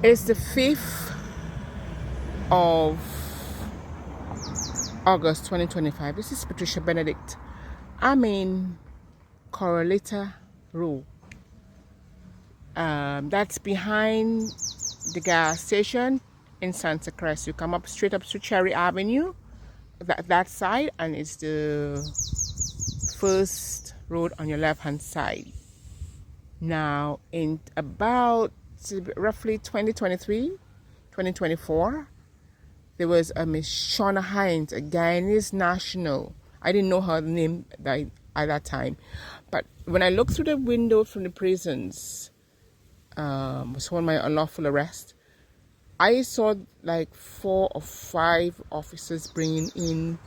It's the 5th of August 2025. This is Patricia Benedict. I'm in Corralita Row. That's behind the gas station in Santa Cruz. You come up straight up to Cherry Avenue, that side, and it's the first road on your left hand side. Now, in about roughly 2023, 2024, there was a Miss Shawna Hinds, a Guyanese national. I didn't know her name at that time. But when I looked through the window from the prisons, was on my unlawful arrest, I saw like 4 or 5 officers bringing in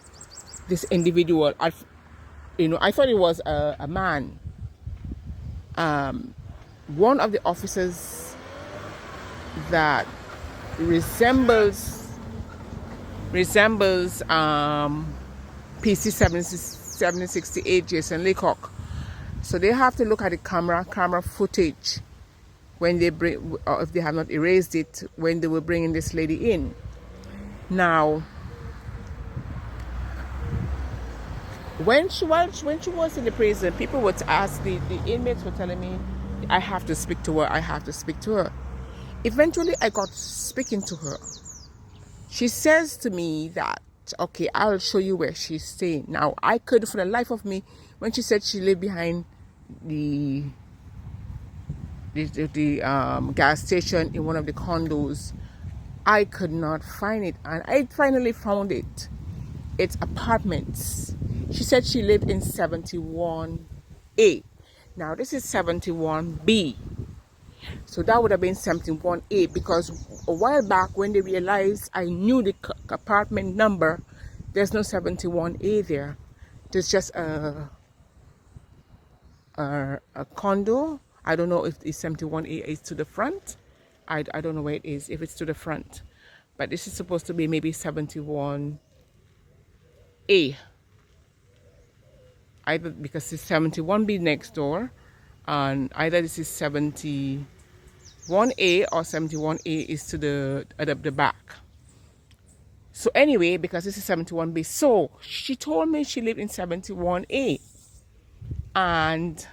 this individual. I thought it was a man. One of the officers that resembles PC 768 Jason Leacock. So they have to look at the camera footage when they bring, or if they have not erased it, when they were bringing this lady in. Now, when she was in the prison, people would ask, the inmates were telling me, I have to speak to her. Eventually, I got speaking to her. She says to me that, okay, I'll show you where she's staying. Now, I could, for the life of me, when she said she lived behind the gas station in one of the condos, I could not find it, and I finally found it. It's apartments. She said she lived in 71A. Now, this is 71B. So that would have been 71A, because a while back when they realized I knew the apartment number, there's no 71A there. There's just a condo. I don't know if the 71A is to the front. I don't know where it is, if it's to the front. But this is supposed to be maybe 71A. Either because it's 71B next door, and either this is 71A or 71A is to the back. So anyway, because this is 71B, so she told me she lived in 71A, and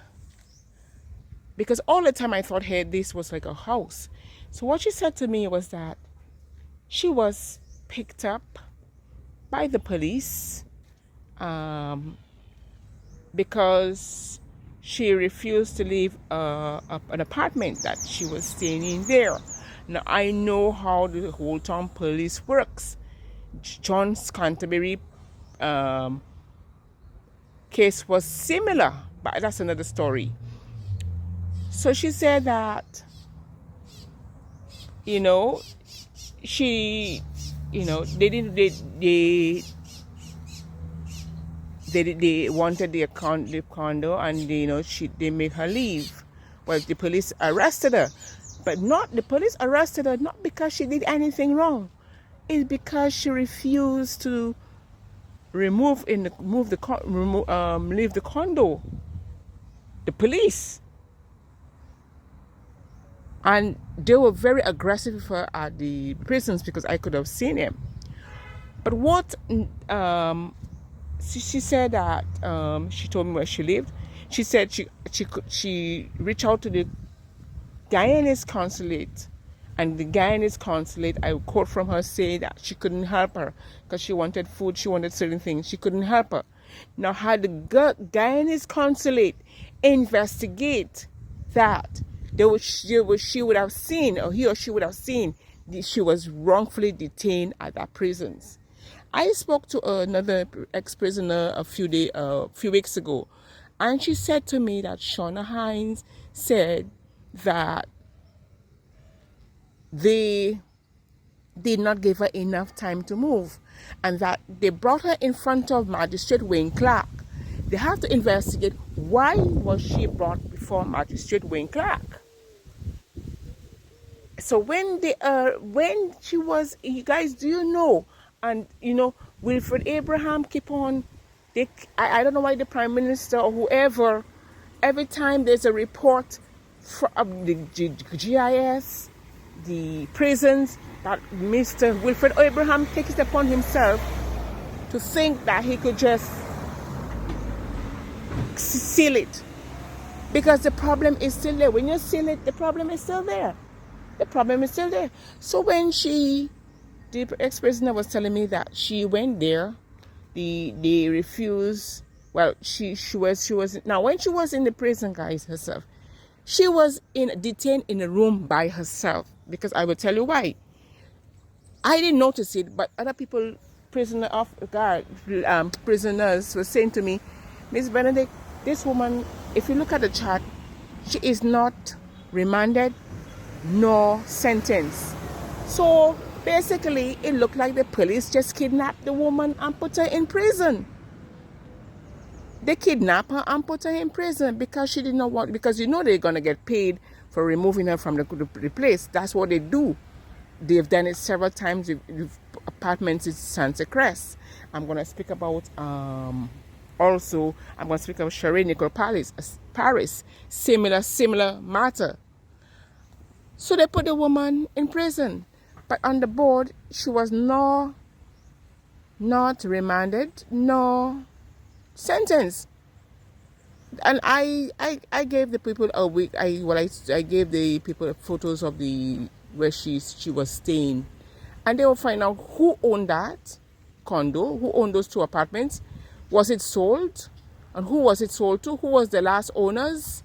because all the time I thought, hey, this was like a house. So what she said to me was that she was picked up by the police because she refused to leave an apartment that she was staying in there. Now, I know how the whole town police works. John's Canterbury case was similar, but that's another story. So she said that, they wanted the condo, and they made her leave. Well, the police arrested her, but the police arrested her not because she did anything wrong. It's because she refused to leave the condo. The police, and they were very aggressive with her at the prisons, because I could have seen him. But what she said that she told me where she lived. She said she reached out to the Guyanese Consulate, and the Guyanese Consulate, I quote from her, say that she couldn't help her because she wanted food, she wanted certain things. She couldn't help her. Now, had the Guyanese Consulate investigate that, she would have seen, or he or she would have seen, she was wrongfully detained at that prisons. I spoke to another ex-prisoner a few weeks ago, and she said to me that Shawna Hinds said that they did not give her enough time to move, and that they brought her in front of Magistrate Wayne Clark. They have to investigate why was she brought before Magistrate Wayne Clark. So when she was, you guys, do you know? And Wilfred Abraham keep on. I don't know why the Prime Minister or whoever, every time there's a report from the GIS, the prisons, that Mr. Wilfred Abraham takes it upon himself to think that he could just seal it. Because the problem is still there. When you seal it, the problem is still there. The problem is still there. So when the ex-prisoner was telling me that she went there, they refused. Well, she was now when she was in the prison, guys, herself, she was detained in a room by herself. Because I will tell you why. I didn't notice it, but other people, prisoners were saying to me, Miss Benedict, this woman, if you look at the chart, she is not remanded nor sentenced. So basically, it looked like the police just kidnapped the woman and put her in prison. They kidnapped her and put her in prison because she did not want, because they're going to get paid for removing her from the place. That's what they do. They've done it several times with apartments in Santa Cruz. I'm going to speak about also, I'm going to speak of Cherie Nicole Paris. Similar matter. So they put the woman in prison. But on the board, she was not remanded, nor sentenced. And I gave the people a week. I gave the people photos of where she was staying, and they will find out who owned that condo, who owned those 2 apartments. Was it sold? And who was it sold to? Who was the last owners?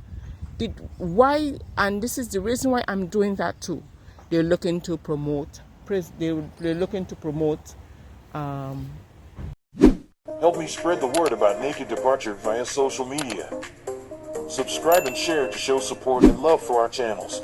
Why? And this is the reason why I'm doing that too. They're looking to promote. They're looking to promote. Help me spread the word about Naked Departure via social media. Subscribe and share to show support and love for our channels.